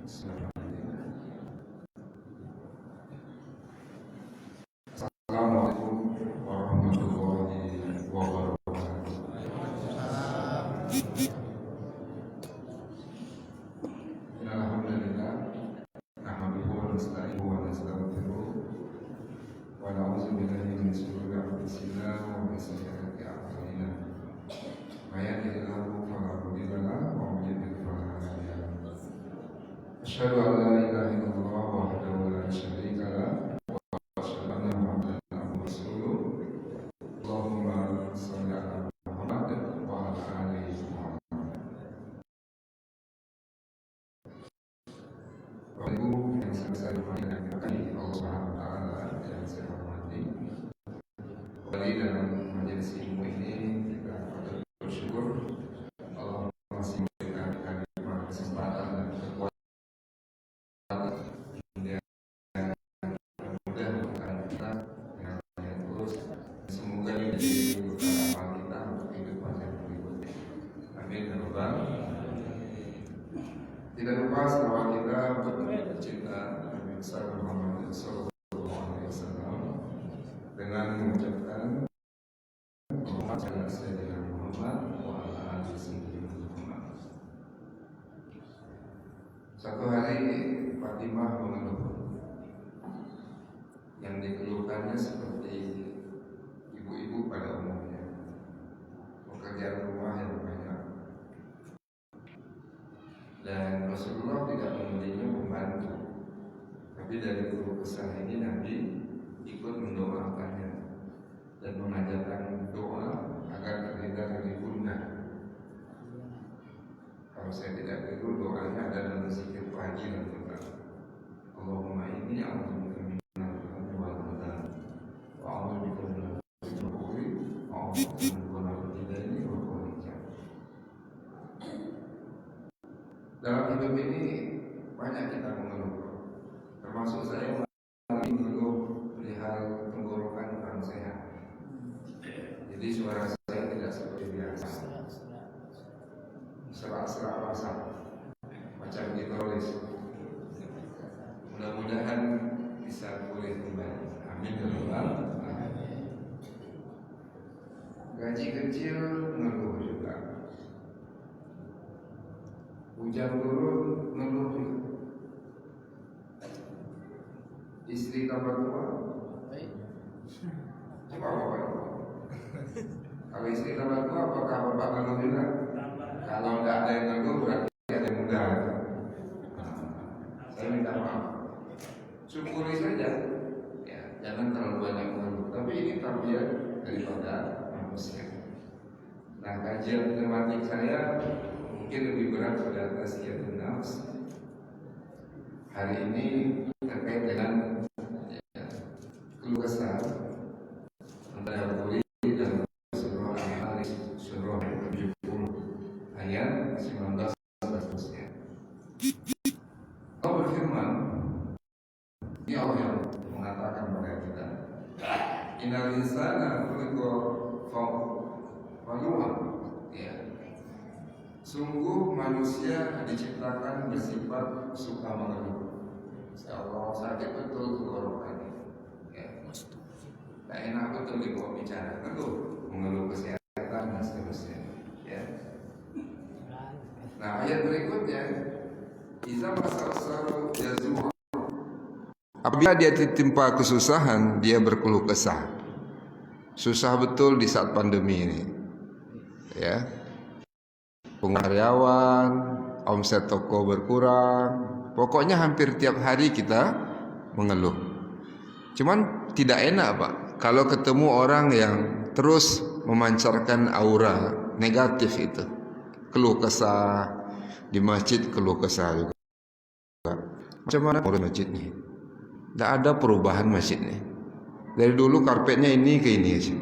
Assalamualaikum warahmatullahi wabarakatuh. Alhamdulillah, nahmaduhu wa nasta'inuhu wa nastaghfiruh wa na'udzu billahi min shururi anfusina wa min sayyiati a'malina. May yahdihillahu fala mudilla lahu wa may yudlil fala hadiya lahu. Asyhadu an la ilaha illallah wahdahu la syarika lahu. Yang saya hormati dan diberkahi Allah Subhanahu wa taala, yang saya hormati. Kembali dalam majelis ilmu ini kita patut bersyukur Allah masih memberikan kami kesempatan dan kekuatan hingga mudah untuk kita dengan yang terus. Semoga ini menjadi bekal amal kita untuk kehidupan yang berikutnya. Amin ya rabbal alamin. Tidak lupa selawat kita untuk cinta Nabi besar Muhammad sallallahu alaihi wasallam dengan mengucapkan Muhammad Sayyidina Muhammad wa ala alihi Sayyidina Muhammad. Satu hari Fatimah mengeluh. Yang dikeluhkannya seperti ibu-ibu pada umumnya, pekerjaan rumah yang banyak. Dan Rasulullah tidak memberinya pembantu, tapi dari keluh kesah ini Nabi ikut mendoakannya dan mengajarkan doa agar terhindar dari gundah. Kalau saya tidak keliru, doanya adalah berzikir pagi dan petang. Allahumma inni a'udzubika minal hammi wal hazan wa a'udzubika minal juburi wa a'udzubika min ghalabati daini wa qahri rijal. Dalam hidup ini banyak kita mengeluh, termasuk saya mengeluh perihal tenggorokan kurang sehat. Jadi suara saya tidak seperti biasa, serak-serak basah, macam ditulis. Mudah-mudahan bisa pulih kembali. Amin ya rabbal alamin. Gaji kecil mengeluh juga. Hujan turun ngeluh juga. Istri tambah tua, coba bapak. Kalau istri tambah tua, apakah bapak ngeluh juga? Kalau tidak ada yang ngeluh, berarti ada yang muda. Saya minta maaf. Syukuri saja, ya, jangan terlalu banyak mengeluh. Tapi ini tarbiyah daripada manusia. Nah, kajian tematik saya mungkin lebih berat pada tazkiyatun nafs. Hari ini terkait dengan keluh kesah antara Bukhari dan surah Al-Hadid, surah 70 ayat 19 dan seterusnya. Allah berfirman, ini Allah yang mengatakan kepada kita, innal insana khuliqa halu'a. Sungguh manusia diciptakan bersifat suka mengeluh. Ya Allah, sakit betul tenggorokannya. Ya, tak enak betul dibawa bicara, mengeluh kesehatan dan seterusnya. Ya. Nah, ayat berikutnya, iza masal jazua. Apabila dia ditimpa kesusahan, dia berkeluh kesah. Susah betul di saat pandemi ini. Ya. Karyawan, omset toko berkurang, pokoknya hampir tiap hari kita mengeluh. Cuman tidak enak Pak, kalau ketemu orang yang terus memancarkan aura negatif itu, keluh kesah di masjid, keluh kesah juga. Macam mana urus masjid nih? Tidak ada perubahan masjid nih. Dari dulu karpetnya ini ke ini aja.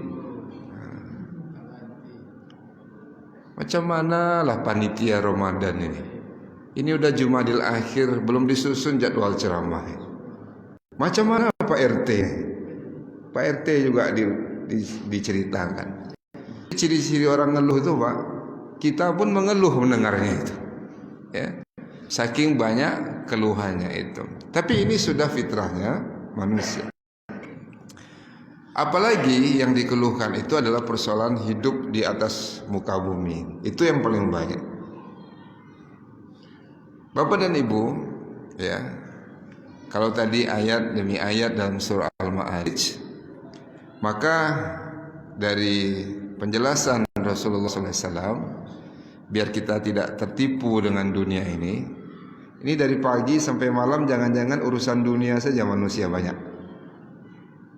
Macam mana lah panitia Ramadan ini? Ini udah Jumadil Akhir, belum disusun jadwal ceramah. Macam mana Pak RT? Pak RT juga diceritakan. Ciri-ciri orang ngeluh itu Pak, kita pun mengeluh mendengarnya itu. Ya. Saking banyak keluhannya itu. Tapi ini sudah fitrahnya manusia. Apalagi yang dikeluhkan itu adalah persoalan hidup di atas muka bumi. Itu yang paling banyak. Bapak dan Ibu, ya. Kalau tadi ayat demi ayat dalam surah Al-Ma'arij, maka dari penjelasan Rasulullah SAW, biar kita tidak tertipu dengan dunia ini dari pagi sampai malam jangan-jangan urusan dunia saja manusia banyak.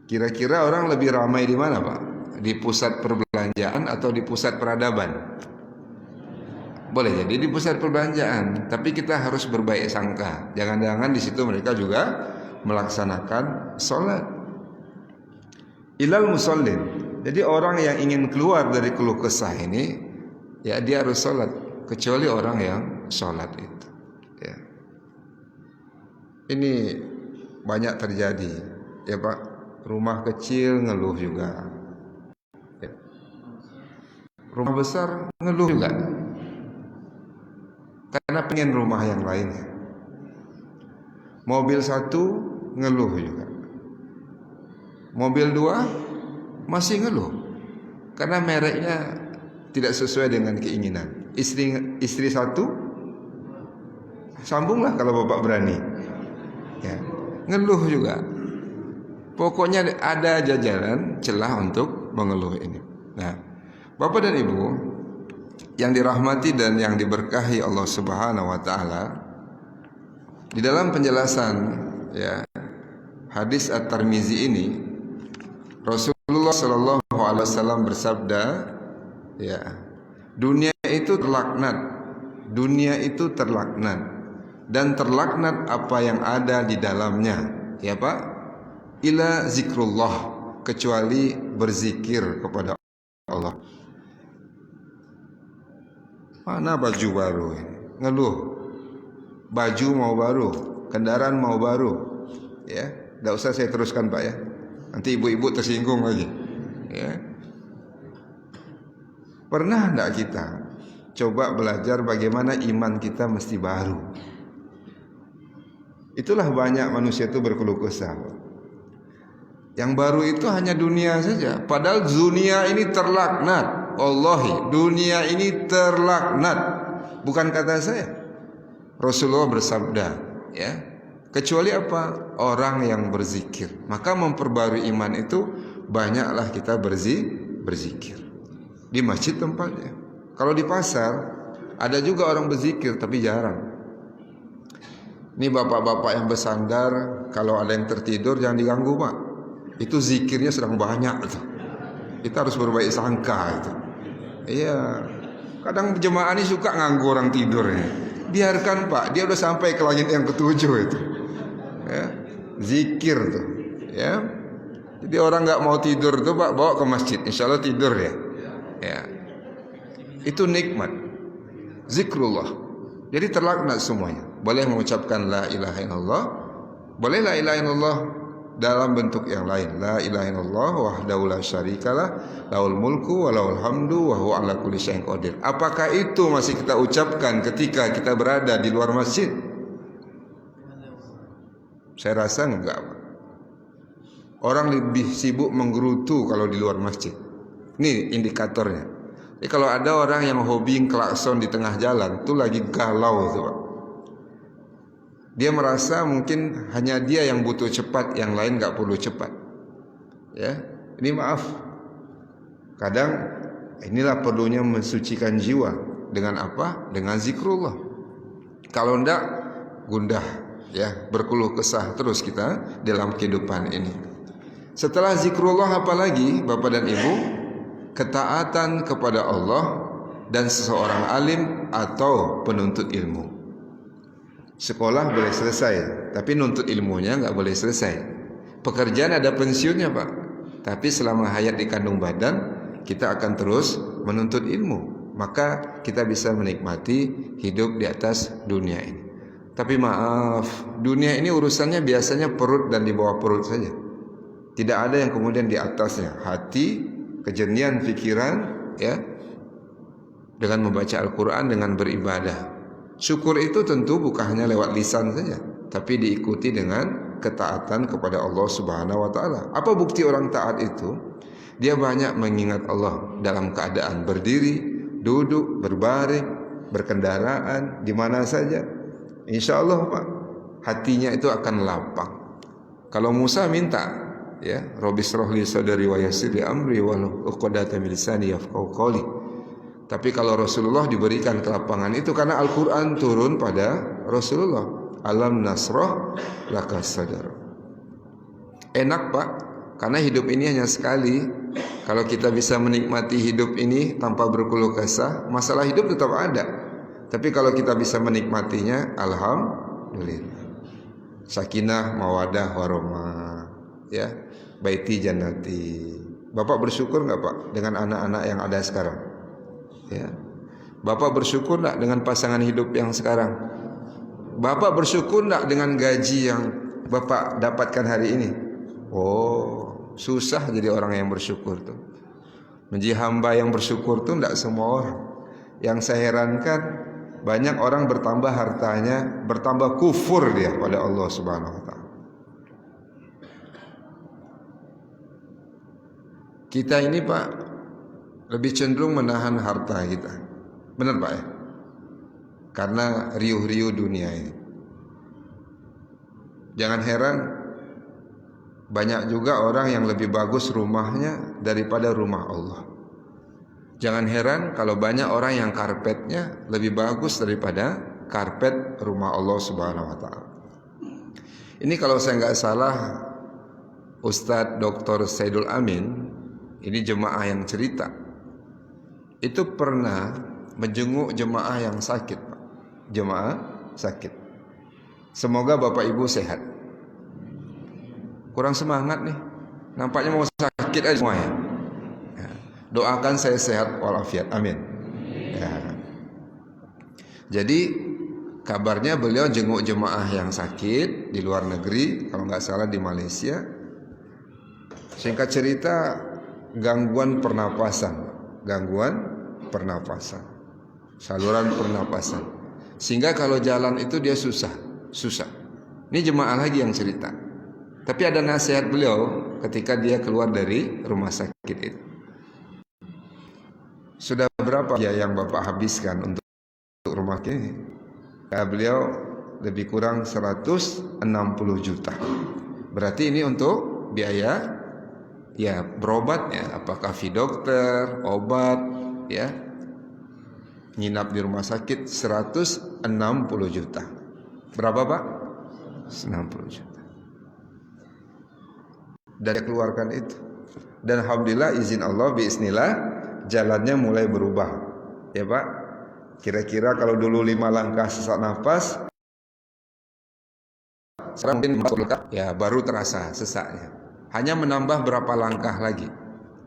Kira-kira orang lebih ramai di mana, Pak? Di pusat perbelanjaan atau di pusat peradaban? Boleh jadi di pusat perbelanjaan, tapi kita harus berbaik sangka. Jangan-jangan di situ mereka juga melaksanakan sholat. Ilal musallin. Jadi orang yang ingin keluar dari keluh kesah ini, ya dia harus sholat, kecuali orang yang sholat itu. Ya. Ini banyak terjadi, ya Pak. Rumah kecil ngeluh juga, ya. Rumah besar ngeluh juga, karena pengen rumah yang lain. Mobil satu ngeluh juga, mobil dua masih ngeluh, karena mereknya tidak sesuai dengan keinginan. Istri satu, sambunglah kalau bapak berani, ya, ngeluh juga. Pokoknya ada jajaran celah untuk mengeluh ini. Nah, bapak dan ibu yang dirahmati dan yang diberkahi Allah Subhanahu wa taala, di dalam penjelasan ya hadis At-Tirmizi ini, Rasulullah sallallahu alaihi wasallam bersabda, ya, dunia itu terlaknat dan terlaknat apa yang ada di dalamnya, ya Pak, ila zikrullah, kecuali berzikir kepada Allah. Mana baju baru? Ngeluh, baju mau baru, kendaraan mau baru, ya, tidak usah saya teruskan Pak ya, nanti ibu-ibu tersinggung lagi, ya. Pernah tidak kita coba belajar bagaimana iman kita mesti baru? Itulah banyak manusia itu berkeluh kesah. Yang baru itu hanya dunia saja. Padahal dunia ini terlaknat. Wallahi, dunia ini terlaknat. Bukan kata saya. Rasulullah bersabda, ya. Kecuali apa? Orang yang berzikir. Maka memperbarui iman itu banyaklah kita berzikir. Di masjid tempatnya. Kalau di pasar ada juga orang berzikir tapi jarang. Ini bapak-bapak yang bersandar, kalau ada yang tertidur jangan diganggu Pak. Itu zikirnya sedang banyak itu. Kita harus berbaik sangka itu. Iya. Kadang jemaah ini suka nganggu orang tidur ini. Biarkan Pak, dia udah sampai ke langit yang ketujuh itu. Ya. Zikir tuh, ya. Jadi orang nggak mau tidur tuh Pak, bawa ke masjid, insya Allah tidur ya. Ya. Itu nikmat. Zikrullah. Jadi terlaknat semuanya. Boleh mengucapkan la ilaha illallah, boleh la ilaha illallah dalam bentuk yang lain. La ilaha illallah wahdahu la syarikalah, lahul mulku wa lahul hamdu wa huwa ala kulli syai'in qadir. Apakah itu masih kita ucapkan ketika kita berada di luar masjid? Saya rasa enggak. Orang lebih sibuk menggerutu kalau di luar masjid. Ini indikatornya. Jadi kalau ada orang yang hobi klakson di tengah jalan, itu lagi galau itu Pak. Dia merasa mungkin hanya dia yang butuh cepat, yang lain nggak perlu cepat. Ya, ini maaf. Kadang inilah perlunya mensucikan jiwa dengan apa? Dengan zikrullah. Kalau enggak, gundah, ya, berkeluh kesah terus kita dalam kehidupan ini. Setelah zikrullah apa lagi, Bapak dan Ibu? Ketaatan kepada Allah dan seseorang alim atau penuntut ilmu. Sekolah boleh selesai, tapi nuntut ilmunya nggak boleh selesai. Pekerjaan ada pensiunnya Pak, tapi selama hayat di kandung badan kita akan terus menuntut ilmu. Maka kita bisa menikmati hidup di atas dunia ini. Tapi maaf, dunia ini urusannya biasanya perut dan di bawah perut saja. Tidak ada yang kemudian di atasnya. Hati, kejernihan pikiran, ya, dengan membaca Al-Quran, dengan beribadah. Syukur itu tentu bukan hanya lewat lisan saja, tapi diikuti dengan ketaatan kepada Allah Subhanahu wa taala. Apa bukti orang taat itu? Dia banyak mengingat Allah dalam keadaan berdiri, duduk, berbaring, berkendaraan, di mana saja. Insya Allah Pak, hatinya itu akan lapang. Kalau Musa minta, ya, Rabbi shrah li sadri wa yassir li amri wahlul 'uqdatam min lisani yafqahu qawli. Tapi kalau Rasulullah diberikan kelapangan itu karena Al-Quran turun pada Rasulullah. Alam nasrah laka sadar. Enak Pak, karena hidup ini hanya sekali. Kalau kita bisa menikmati hidup ini tanpa berkeluh kesah, masalah hidup tetap ada. Tapi kalau kita bisa menikmatinya, alhamdulillah. Sakinah, mawadah, warahmah, ya, baiti jannati. Bapak bersyukur nggak Pak dengan anak-anak yang ada sekarang? Ya. Bapak bersyukur enggak dengan pasangan hidup yang sekarang? Bapak bersyukur enggak dengan gaji yang Bapak dapatkan hari ini? Oh, susah jadi orang yang bersyukur tuh. Menjadi hamba yang bersyukur tuh enggak semua orang. Yang saya herankan, banyak orang bertambah hartanya, bertambah kufur dia pada Allah Subhanahu wa taala. Kita ini Pak lebih cenderung menahan harta kita. Benar Pak ya? Karena riuh-riuh dunia ini. Jangan heran, banyak juga orang yang lebih bagus rumahnya daripada rumah Allah. Jangan heran kalau banyak orang yang karpetnya lebih bagus daripada karpet rumah Allah Subhanahu wa taala. Ini kalau saya nggak salah, Ustadz Dr. Saidul Amin, ini jemaah yang cerita, itu pernah menjenguk jemaah yang sakit, Pak. Jemaah sakit. Semoga Bapak Ibu sehat. Kurang semangat nih. Nampaknya mau sakit aja semuanya. Ya. Doakan saya sehat walafiat. Amin. Ya. Jadi kabarnya beliau jenguk jemaah yang sakit di luar negeri, kalau nggak salah di Malaysia. Singkat cerita, gangguan pernapasan, saluran pernapasan, sehingga kalau jalan itu dia susah. Ini jemaah lagi yang cerita. Tapi ada nasihat beliau ketika dia keluar dari rumah sakit itu. Sudah berapa biaya yang Bapak habiskan untuk rumah ini? Beliau lebih kurang 160 juta. Berarti ini untuk biaya, ya, berobatnya, apakah fee dokter, obat, ya, nginap di rumah sakit 160 juta. Berapa Pak? 60 juta. Dan dia keluarkan itu. Dan alhamdulillah izin Allah, biiznillah, jalannya mulai berubah. Ya Pak, kira-kira kalau dulu 5 langkah sesak nafas, sekarang mungkin 4 langkah, ya baru terasa sesaknya. Hanya menambah berapa langkah lagi,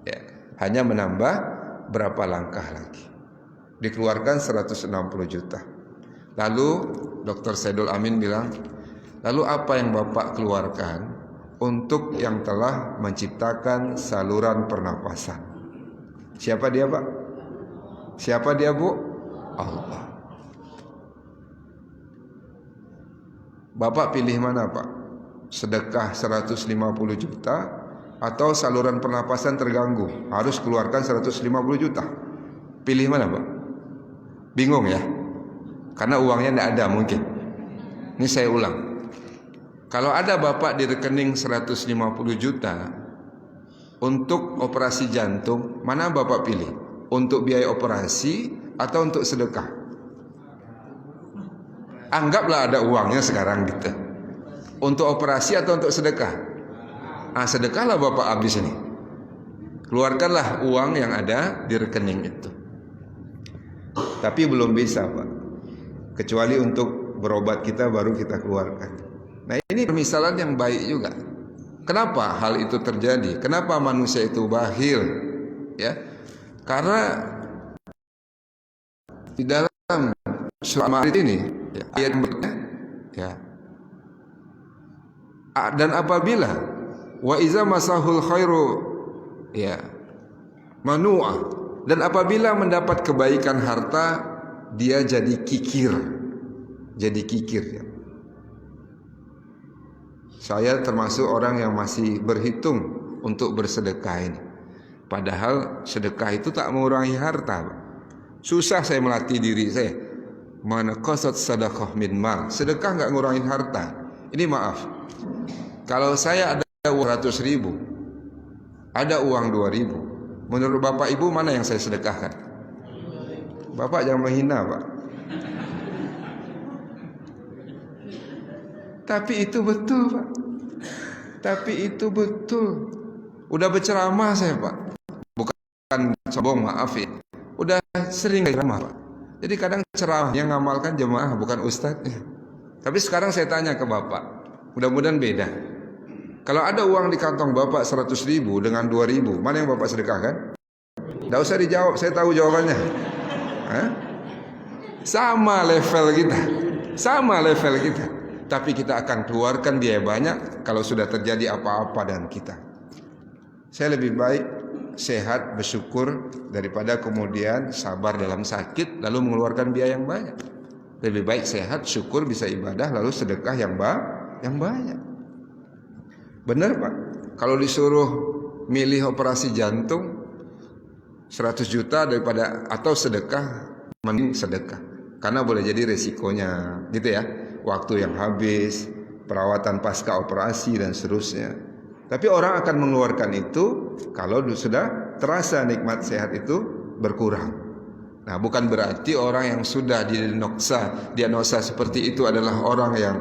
ya, hanya menambah berapa langkah lagi. Dikeluarkan 160 juta. Lalu Dr. Saidul Amin bilang, lalu apa yang Bapak keluarkan untuk yang telah menciptakan saluran pernapasan? Siapa dia Pak? Siapa dia Bu? Allah. Bapak pilih mana Pak? Sedekah 150 juta atau saluran pernapasan terganggu, harus keluarkan 150 juta? Pilih mana Pak? Bingung ya? Karena uangnya tidak ada mungkin. Ini saya ulang. Kalau ada Bapak di rekening 150 juta untuk operasi jantung, mana Bapak pilih? Untuk biaya operasi atau untuk sedekah? Anggaplah ada uangnya sekarang gitu. Untuk operasi atau untuk sedekah? Sedekahlah Bapak habis ini. Keluarkanlah uang yang ada di rekening itu. Tapi belum bisa Pak, kecuali untuk berobat kita baru kita keluarkan. Nah ini permisalan yang baik juga. Kenapa hal itu terjadi? Kenapa manusia itu bakhil? Ya, karena di dalam surah ini, ya, ayat berikutnya, ya. Dan apabila wa iza masahul khairu, ya, manu'a, dan apabila mendapat kebaikan harta, dia jadi kikir. jadi kikir ya. Saya termasuk orang yang masih berhitung untuk bersedekah ini. Padahal sedekah itu tak mengurangi harta, Pak. Susah saya melatih diri saya. Mana qasad sadaqah min mal. Sedekah nggak ngurangin harta. Ini maaf. Kalau saya ada uang 100 ribu, ada uang 2 ribu, menurut Bapak Ibu mana yang saya sedekahkan? Bapak jangan menghina, Pak. Tapi itu betul, Pak. Tapi itu betul. Udah berceramah saya, Pak. Bukan sombong, maaf ya. Udah sering ceramah, Pak. Jadi kadang ceramah yang ngamalkan jemaah bukan ustadznya. Tapi sekarang saya tanya ke Bapak, mudah-mudahan beda. Kalau ada uang di kantong Bapak 100 ribu dengan 2 ribu, mana yang Bapak sedekahkan? Tidak usah dijawab, saya tahu jawabannya. Hah? Sama level kita. Sama level kita. Tapi kita akan keluarkan biaya banyak kalau sudah terjadi apa-apa dengan kita. Saya lebih baik sehat bersyukur daripada kemudian sabar dalam sakit lalu mengeluarkan biaya yang banyak. Lebih baik sehat, syukur, bisa ibadah, lalu sedekah yang banyak. Benar, Pak. Kalau disuruh milih operasi jantung 100 juta daripada atau sedekah, mending sedekah. Karena boleh jadi resikonya, gitu ya. Waktu yang habis, perawatan pasca operasi dan seterusnya. Tapi orang akan mengeluarkan itu kalau sudah terasa nikmat sehat itu berkurang. Nah, bukan berarti orang yang sudah diagnosa seperti itu adalah orang yang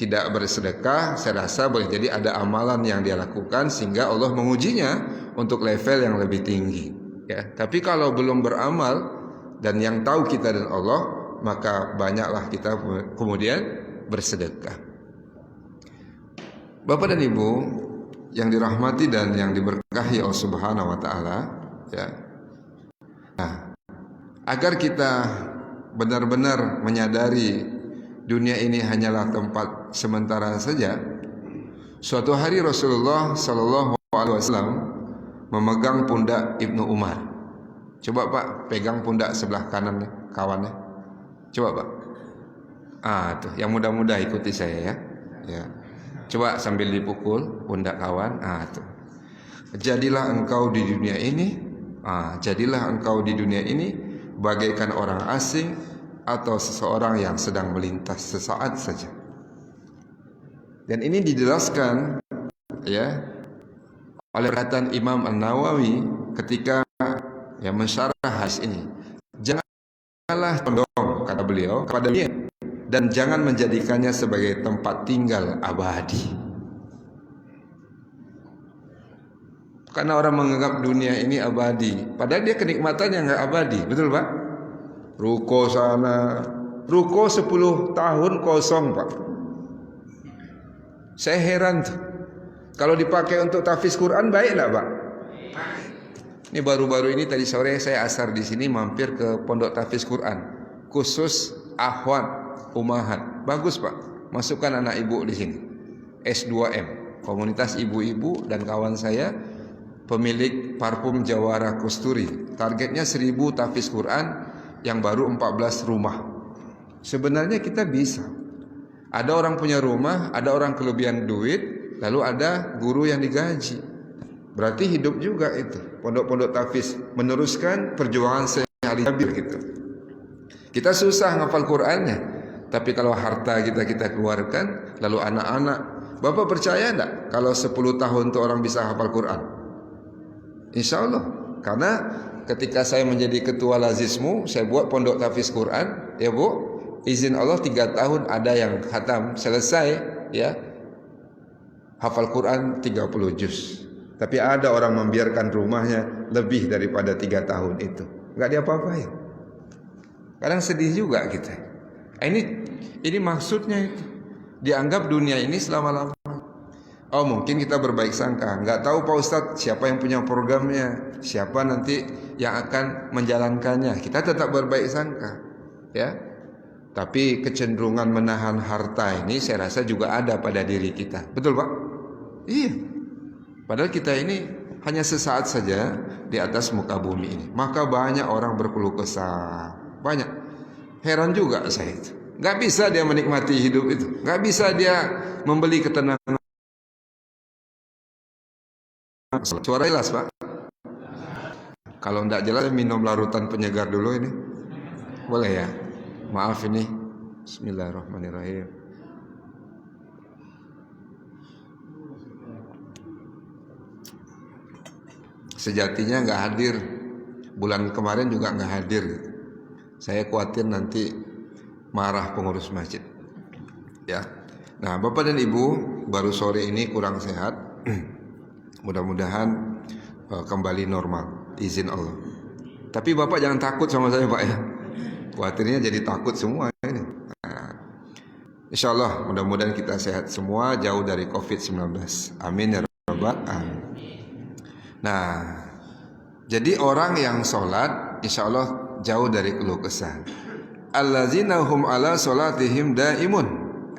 tidak bersedekah. Saya rasa boleh jadi ada amalan yang dia lakukan sehingga Allah mengujinya untuk level yang lebih tinggi. Ya, tapi kalau belum beramal dan yang tahu kita dan Allah, maka banyaklah kita kemudian bersedekah. Bapak dan Ibu yang dirahmati dan yang diberkahi Allah Subhanahu wa taala, ya. Nah, agar kita benar-benar menyadari dunia ini hanyalah tempat sementara saja. Suatu hari Rasulullah sallallahu alaihi wasallam memegang pundak Ibnu Umar. Coba Pak, pegang pundak sebelah kanannya, kawannya. Coba Pak. Tuh, yang muda-muda ikuti saya ya. Ya. Coba sambil dipukul pundak kawan. Tuh. Jadilah engkau di dunia ini, jadilah engkau di dunia ini bagaikan orang asing atau seseorang yang sedang melintas sesaat saja. Dan ini dijelaskan ya oleh perkataan Imam An-Nawawi ketika mensyarah hadis ini. Janganlah condong, kata beliau, kepada dunia dan jangan menjadikannya sebagai tempat tinggal abadi. Karena orang menganggap dunia ini abadi, padahal dia kenikmatannya nggak abadi, betul Pak? Ruko sana, ruko 10 tahun kosong Pak. Saya heran tuh. Kalau dipakai untuk tahfiz Quran baik nggak Pak? Ini baru-baru ini tadi sore saya asar di sini mampir ke pondok tahfiz Quran khusus akhwat umahat. Bagus Pak. Masukkan anak ibu di sini. S2M, komunitas ibu-ibu dan kawan saya pemilik parfum Jawara Kusturi. Targetnya 1000 tahfiz Quran yang baru 14 rumah. Sebenarnya kita bisa. Ada orang punya rumah, ada orang kelebihan duit, lalu ada guru yang digaji. Berarti hidup juga itu. Pondok-pondok tahfiz meneruskan perjuangan Ali Jabir gitu. Kita susah ngafal Qur'annya, tapi kalau harta kita keluarkan, lalu anak-anak, Bapak percaya enggak kalau 10 tahun tuh orang bisa hafal Quran? Insya Allah. Karena ketika saya menjadi ketua lazismu, saya buat pondok tahfiz Quran, ya Bu, izin Allah 3 tahun ada yang khatam selesai, ya, hafal Quran 30 juz. Tapi ada orang membiarkan rumahnya lebih daripada 3 tahun itu, nggak diapa-apain. Kadang sedih juga kita. Ini maksudnya itu. Dianggap dunia ini selama-lamanya. Oh mungkin kita berbaik sangka, nggak tahu Pak Ustadz siapa yang punya programnya, siapa nanti yang akan menjalankannya. Kita tetap berbaik sangka, ya. Tapi kecenderungan menahan harta ini saya rasa juga ada pada diri kita. Betul Pak? Iya. Padahal kita ini hanya sesaat saja di atas muka bumi ini. Maka banyak orang berkeluh kesah. Banyak. Heran juga saya itu. Nggak bisa dia menikmati hidup itu. Nggak bisa dia membeli ketenangan. Suara jelas, Pak? Kalau nggak jelas, minum larutan penyegar dulu ini. Boleh ya? Maaf ini. Bismillahirrahmanirrahim. Sejatinya nggak hadir. Bulan kemarin juga nggak hadir. Saya khawatir nanti marah pengurus masjid. Ya. Nah, Bapak dan Ibu, baru sore ini kurang sehat. Mudah-mudahan kembali normal, izin Allah. Tapi Bapak jangan takut sama saya, Pak ya. Khawatirnya jadi takut semua ini. Nah, insya Allah mudah-mudahan kita sehat semua, jauh dari COVID-19. Amin ya rabbal alamin. Nah, jadi orang yang sholat insya Allah jauh dari keluh kesah. Allazina hum ala sholatihim daimun.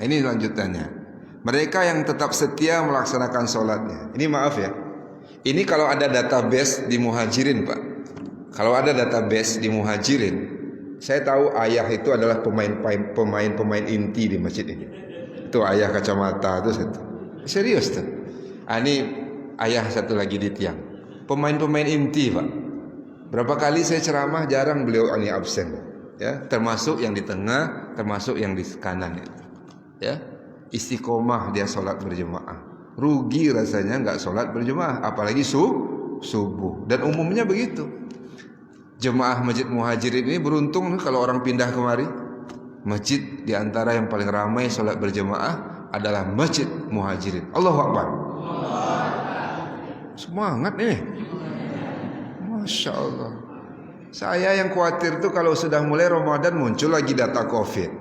Ini lanjutannya. Mereka yang tetap setia melaksanakan sholatnya. Ini maaf ya. Ini kalau ada database di Muhajirin, Pak. Kalau ada database di Muhajirin, saya tahu ayah itu adalah pemain inti di masjid ini. Itu ayah kacamata itu satu. Serius tuh. Ini ayah satu lagi di tiang. Pemain inti, Pak. Berapa kali saya ceramah jarang beliau ini absen. Ya, termasuk yang di tengah, termasuk yang di kanan itu. Ya. Istiqomah dia sholat berjemaah. Rugi rasanya nggak sholat berjemaah, apalagi subuh. Dan umumnya begitu. Jemaah Masjid Muhajirin ini beruntung kalau orang pindah kemari. Masjid di antara yang paling ramai sholat berjemaah adalah Masjid Muhajirin. Allahu Akbar. Semangat nih. Masya Allah. Saya yang khawatir tuh kalau sudah mulai Ramadan muncul lagi data COVID.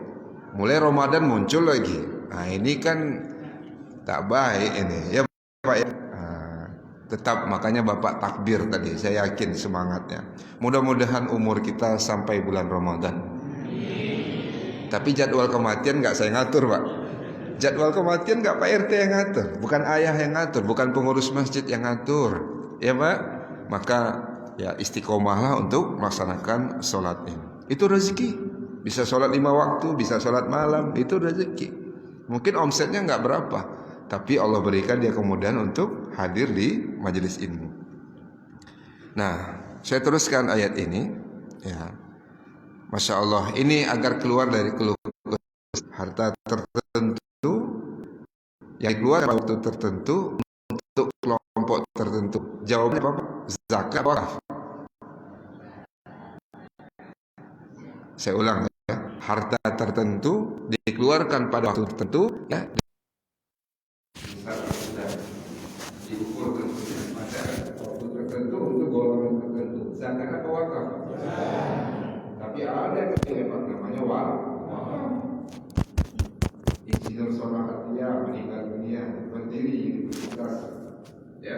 Mulai Ramadan muncul lagi. Nah ini kan tak baik ini ya Pak ya. Tetap makanya Bapak takbir tadi. Saya yakin semangatnya. Mudah-mudahan umur kita sampai bulan Ramadan. Tapi jadwal kematian nggak saya ngatur, Pak. Jadwal kematian nggak Pak RT yang ngatur, bukan ayah yang ngatur, bukan pengurus masjid yang ngatur, ya Pak. Maka ya istiqomahlah untuk melaksanakan sholat ini. Itu rezeki. Bisa sholat 5 waktu, bisa sholat malam, itu rezeki. Mungkin omsetnya nggak berapa, tapi Allah berikan dia kemudahan untuk hadir di majelis ilmu. Nah, saya teruskan ayat ini. Ya, Masya Allah. Ini agar keluar dari keluh harta tertentu yang keluar pada waktu tertentu untuk kelompok tertentu. Jawabnya apa? Zakat wakaf. Saya ulang ya. Harta tertentu dikeluarkan pada waktu tertentu ya. Diukur pada waktu tertentu untuk golongan tertentu. Zakat apa wakaf? Tapi ada yang hebat namanya wakaf. Insinyur Sonahatia meninggal dunia berdiri di universitas ya